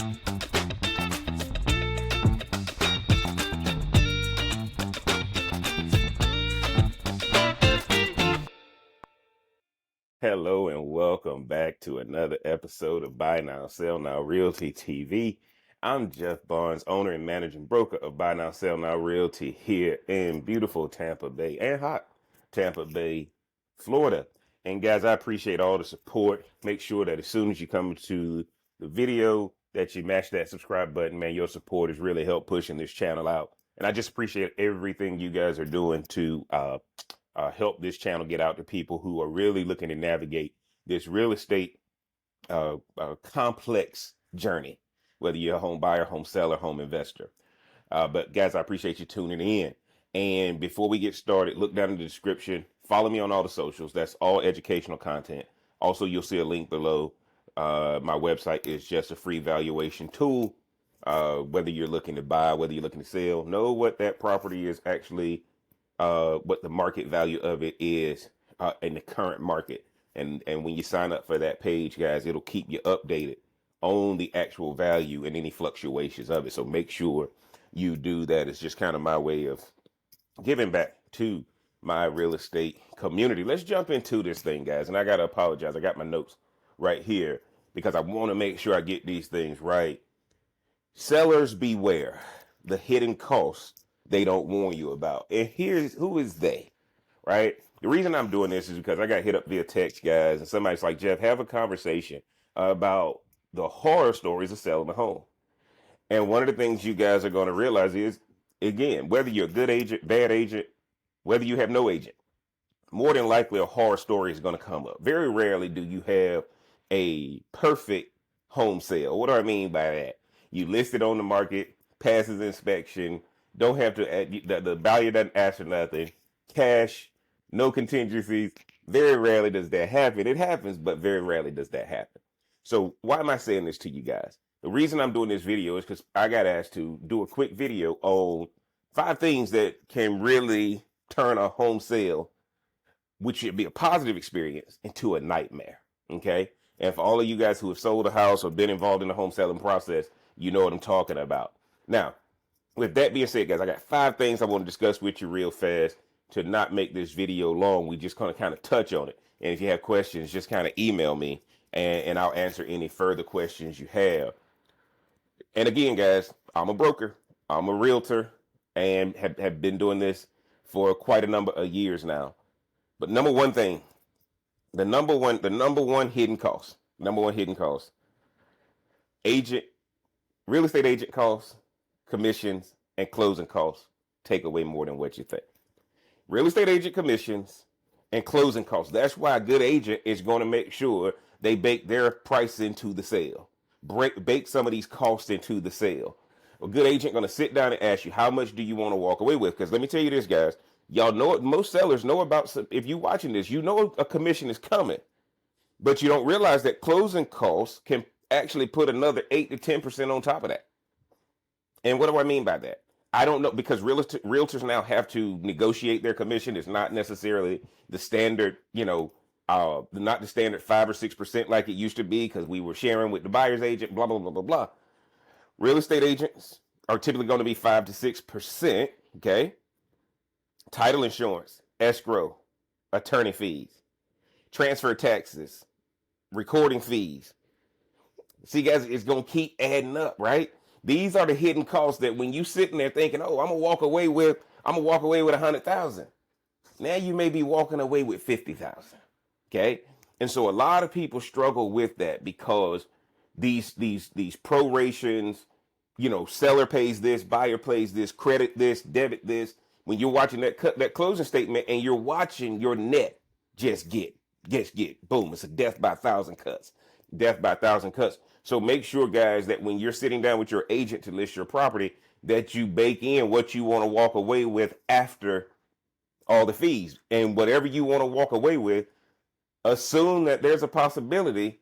Hello and welcome back to another episode of Buy Now, Sell Now Realty TV. I'm Jeff Barnes, owner and managing broker of Buy Now, Sell Now Realty here in beautiful Tampa Bay and hot Tampa Bay, Florida. And guys, I appreciate all the support. Make sure that as soon as you come to the video that you mash that subscribe button, man. Your support has really helped pushing this channel out. And I just appreciate everything you guys are doing to help this channel get out to people who are really looking to navigate this real estate complex journey, whether you're a home buyer, home seller, home investor. But guys, I appreciate you tuning in. And before we get started, look down in the description. Follow me on all the socials. That's all educational content. Also, you'll see a link below. My website is just a free valuation tool. Whether you're looking to buy, whether you're looking to sell, know what that property is actually, what the market value of it is in the current market. And when you sign up for that page, guys, it'll keep you updated on the actual value and any fluctuations of it. So make sure you do that. It's just kind of my way of giving back to my real estate community. Let's jump into this thing, guys. And I got to apologize. I got my notes right here because I want to make sure I get these things right. Sellers beware the hidden costs they don't warn you about. And here's who is they, right? The reason I'm doing this is because I got hit up via text, guys, and somebody's like, Jeff, have a conversation about the horror stories of selling a home. And one of the things you guys are going to realize is, again, whether you're a good agent, bad agent, whether you have no agent, more than likely a horror story is going to come up. Very rarely do you have a perfect home sale. What do I mean by that? You list it on the market, passes inspection, don't have to, the value doesn't ask for nothing, cash, no contingencies. Very rarely does that happen. It happens, but very rarely does that happen. So why am I saying this to you guys? The reason I'm doing this video is because I got asked to do a quick video on 5 things that can really turn a home sale, which should be a positive experience, into a nightmare. Okay. And for all of you guys who have sold a house or been involved in the home selling process, you know what I'm talking about. Now, with that being said, guys, I got 5 things I want to discuss with you real fast to not make this video long. We just kind of touch on it. And if you have questions, just kind of email me and I'll answer any further questions you have. And again, guys, I'm a broker, I'm a realtor, and have been doing this for quite a number of years now. But number one thing, the number one hidden cost, real estate agent costs, commissions, and closing costs take away more than what you think. Real estate agent commissions and closing costs. That's why a good agent is going to make sure they bake their price into the sale. Bake some of these costs into the sale. A good agent going to sit down and ask you, how much do you want to walk away with? Because let me tell you this, guys. Y'all know it. Most sellers know about, if you're watching this, you know a commission is coming. But you don't realize that closing costs can actually put another 8 to 10% on top of that. And what do I mean by that? I don't know, because realtors now have to negotiate their commission. It's not necessarily the standard, not the standard 5 or 6% like it used to be, because we were sharing with the buyer's agent, blah, blah, blah, blah, blah. Real estate agents are typically going to be 5 to 6%, okay? Title insurance, escrow, attorney fees, transfer taxes, recording fees. See, guys, it's going to keep adding up, right? These are the hidden costs that when you sitting there thinking, oh, I'm gonna walk away with $100,000. Now you may be walking away with $50,000. Okay. And so a lot of people struggle with that because these prorations, seller pays this, buyer pays this, credit this, debit this. When you're watching that closing statement and you're watching your net just get boom, it's a death by 1,000 cuts. So make sure, guys, that when you're sitting down with your agent to list your property, that you bake in what you want to walk away with after all the fees. And whatever you want to walk away with, assume that there's a possibility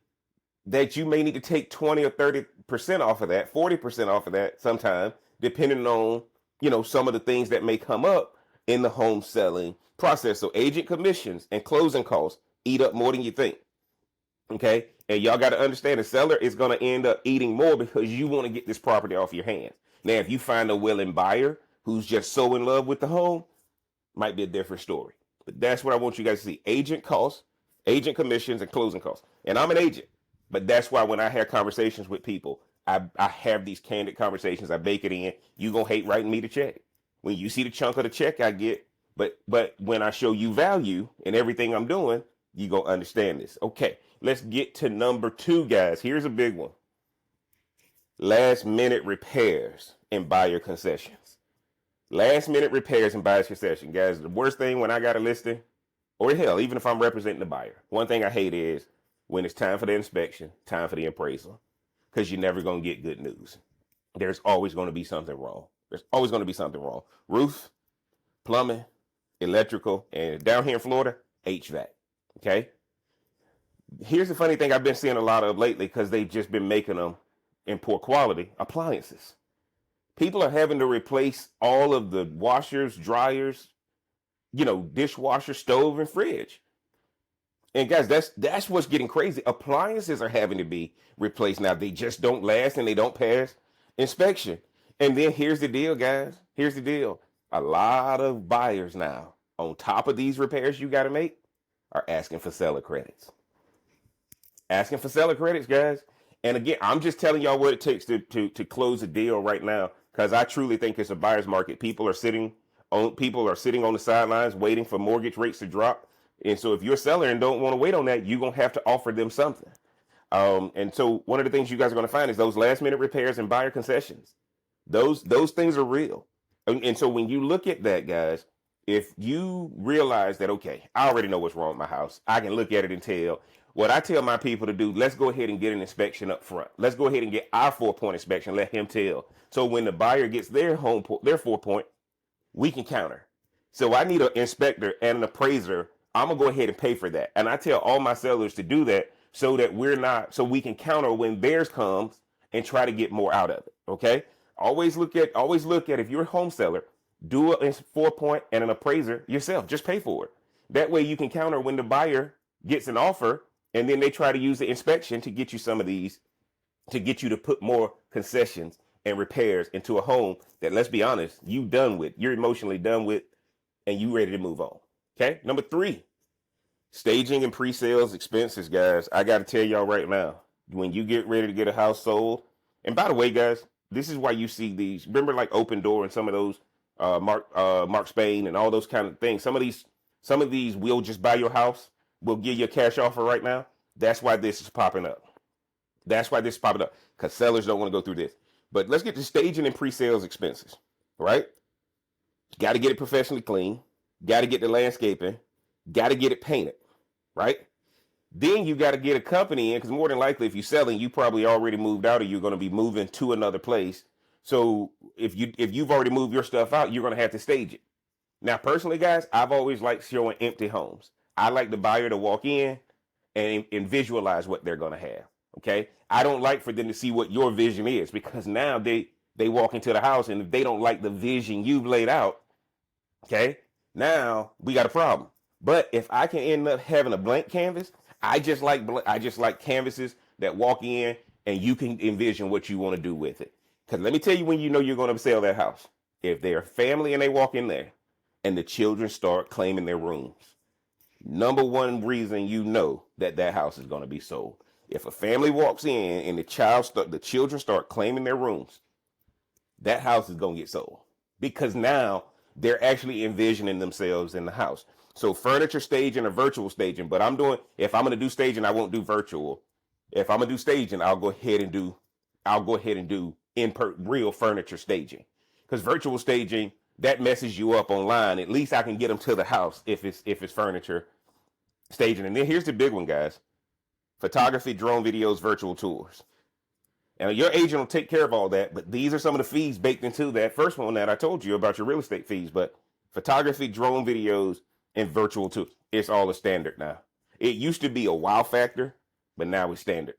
that you may need to take 20 or 30% off of that, 40% off of that sometime, depending on, some of the things that may come up in the home selling process. So agent commissions and closing costs eat up more than you think. Okay. And y'all got to understand the seller is going to end up eating more because you want to get this property off your hands. Now, if you find a willing buyer who's just so in love with the home, might be a different story. But that's what I want you guys to see. Agent costs, agent commissions, and closing costs. And I'm an agent. But that's why when I have conversations with people, I have these candid conversations. I bake it in. You going to hate writing me the check. When you see the chunk of the check I get, but when I show you value in everything I'm doing, you going to understand this. Okay, let's get to number 2, guys. Here's a big one. Last minute repairs and buyer concessions. Last minute repairs and buyer's concession. Guys, the worst thing when I got a listing, or hell, even if I'm representing the buyer, one thing I hate is when it's time for the inspection, time for the appraisal, because you're never going to get good news. There's always going to be something wrong. There's always going to be something wrong. Roof, plumbing, electrical, and down here in Florida, HVAC. Okay? Here's the funny thing I've been seeing a lot of lately because they've just been making them in poor quality, appliances. People are having to replace all of the washers, dryers, dishwasher, stove, and fridge. And guys, that's what's getting crazy. Appliances are having to be replaced now. They just don't last and they don't pass inspection. And then here's the deal, guys. Here's the deal. A lot of buyers now, on top of these repairs you got to make, are asking for seller credits. Asking for seller credits, guys. And again, I'm just telling y'all what it takes to close a deal right now, because I truly think it's a buyer's market. People are sitting on the sidelines waiting for mortgage rates to drop. And so if you're a seller and don't want to wait on that, you're going to have to offer them something. And so one of the things you guys are going to find is those last minute repairs and buyer concessions. Those things are real. And so when you look at that, guys, if you realize that, okay, I already know what's wrong with my house, I can look at it and tell. What I tell my people to do, let's go ahead and get an inspection up front. Let's go ahead and get our 4-point inspection. Let him tell. So when the buyer gets their 4-point, we can counter. So I need an inspector and an appraiser. I'm going to go ahead and pay for that. And I tell all my sellers to do that so that we can counter when theirs comes and try to get more out of it. Okay. Always look at if you're a home seller, do a 4-point and an appraiser yourself. Just pay for it. That way you can counter when the buyer gets an offer and then they try to use the inspection to get you some of these, to get you to put more concessions and repairs into a home that, let's be honest, you're emotionally done with, and you ready to move on. Okay. Number 3, staging and pre-sales expenses, guys. I got to tell y'all right now, when you get ready to get a house sold, and by the way, guys, this is why you see these, remember like Open Door and some of those Mark Spain and all those kind of things. Some of these will just buy your house. We'll give you a cash offer right now. That's why this is popping up. Because sellers don't want to go through this. But let's get to staging and pre-sales expenses, right? Got to get it professionally clean. Got to get the landscaping. Got to get it painted, right? Then you got to get a company in, because more than likely, if you're selling, you probably already moved out or you're going to be moving to another place. So if you've already moved your stuff out, you're going to have to stage it. Now, personally, guys, I've always liked showing empty homes. I like the buyer to walk in and visualize what they're going to have. Okay. I don't like for them to see what your vision is, because now they walk into the house, and if they don't like the vision you've laid out, okay, now we got a problem. But if I can end up having a blank canvas, I just like canvases that walk in and you can envision what you want to do with it. Because let me tell you, when you know you're going to sell that house, if they're a family and they walk in there and the children start claiming their rooms, number one reason you know that house is going to be sold. If a family walks in and the children start claiming their rooms, that house is going to get sold, because now they're actually envisioning themselves in the house. So furniture staging or virtual staging, but if I'm going to do staging, I won't do virtual. If I'm going to do staging, I'll go ahead and do real furniture staging, because virtual staging, that messes you up online. At least I can get them to the house if it's furniture staging. And then here's the big one, guys. Photography, drone videos, virtual tours. Now, your agent will take care of all that, but these are some of the fees baked into that first one that I told you about, your real estate fees. But photography, drone videos, and virtual tours, it's all a standard now. It used to be a wow factor, but now it's standard.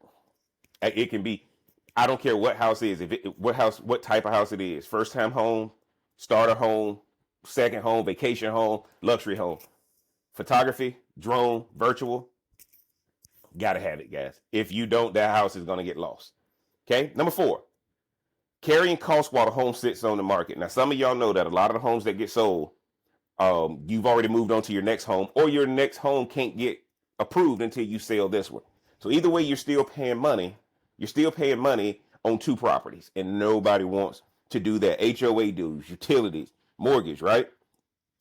It can be, I don't care what house it is, what type of house it is, first time home, starter home, second home, vacation home, luxury home. Photography, drone, virtual, Gotta have it, guys. If you don't, that house is gonna get lost. Okay. Number 4, carrying costs while the home sits on the market. Now, some of y'all know that a lot of the homes that get sold, you've already moved on to your next home, or your next home can't get approved until you sell this one. So either way, you're still paying money. You're still paying money on 2 properties, and nobody wants to do that. HOA dues, utilities, mortgage, right?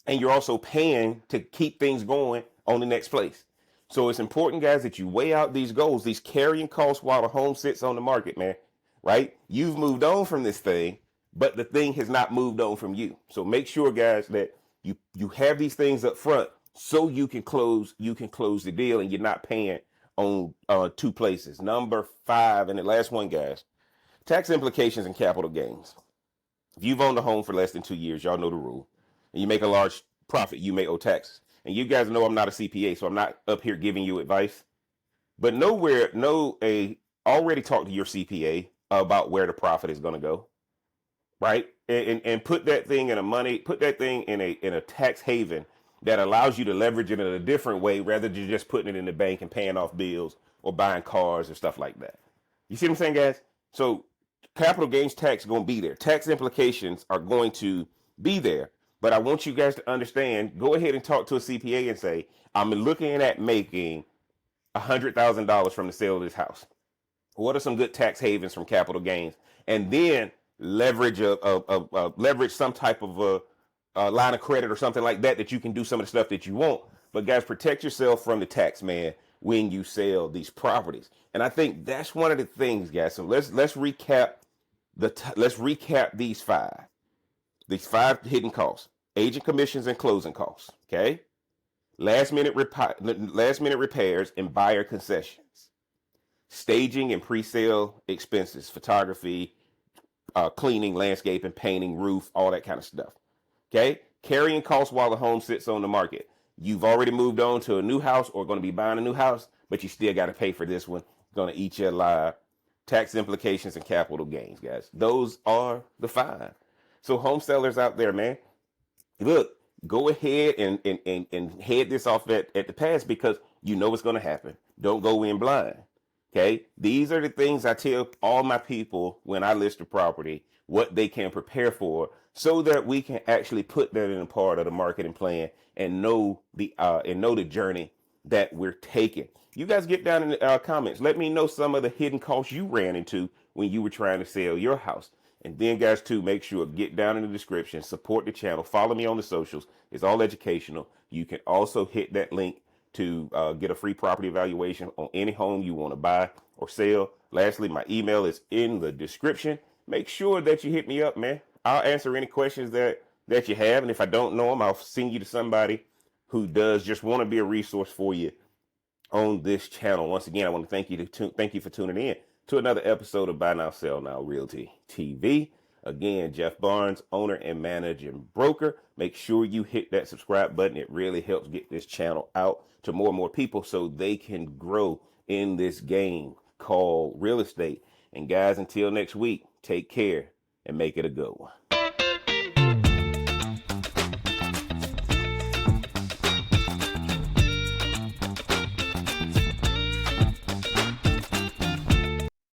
And you're also paying to keep things going on the next place. So it's important, guys, that you weigh out these goals, these carrying costs while the home sits on the market, man, right? You've moved on from this thing, but the thing has not moved on from you. So make sure, guys, that you have these things up front so you can close the deal and you're not paying on 2 places. Number 5, and the last one, guys, tax implications and capital gains. If you've owned a home for less than 2 years, y'all know the rule, and you make a large profit, you may owe taxes. And you guys know I'm not a CPA, so I'm not up here giving you advice. But already talk to your CPA about where the profit is going to go, right? And put that thing in a tax haven that allows you to leverage it in a different way rather than just putting it in the bank and paying off bills or buying cars or stuff like that. You see what I'm saying, guys? So capital gains tax is going to be there. Tax implications are going to be there. But I want you guys to understand, go ahead and talk to a CPA and say, I'm looking at making $100,000 from the sale of this house. What are some good tax havens from capital gains? And then leverage some type of a line of credit or something like that you can do some of the stuff that you want. But guys, protect yourself from the tax man when you sell these properties. And I think that's one of the things, guys. So let's recap these 5. These 5 hidden costs: agent commissions and closing costs. Okay, last minute repairs and buyer concessions, staging and pre-sale expenses, photography, cleaning, landscaping, painting, roof, all that kind of stuff. Okay, carrying costs while the home sits on the market. You've already moved on to a new house or going to be buying a new house, but you still got to pay for this one. Going to eat you alive. Tax implications and capital gains, guys. Those are the 5. So home sellers out there, man, look, go ahead and head this off at the pass because you know what's going to happen. Don't go in blind. Okay. These are the things I tell all my people when I list a property, what they can prepare for so that we can actually put that in a part of the marketing plan and know the journey that we're taking. You guys get down in the comments. Let me know some of the hidden costs you ran into when you were trying to sell your house. And then, guys, too, make sure get down in the description, support the channel, follow me on the socials. It's all educational. You can also hit that link to get a free property evaluation on any home you want to buy or sell. Lastly, my email is in the description. Make sure that you hit me up, man. I'll answer any questions that you have. And if I don't know them, I'll send you to somebody who does just want to be a resource for you on this channel. Once again, I want to thank you for tuning in to another episode of Buy Now, Sell Now Realty TV. Again, Jeff Barnes, owner and managing broker. Make sure you hit that subscribe button. It really helps get this channel out to more and more people so they can grow in this game called real estate. And guys, until next week, take care and make it a good one.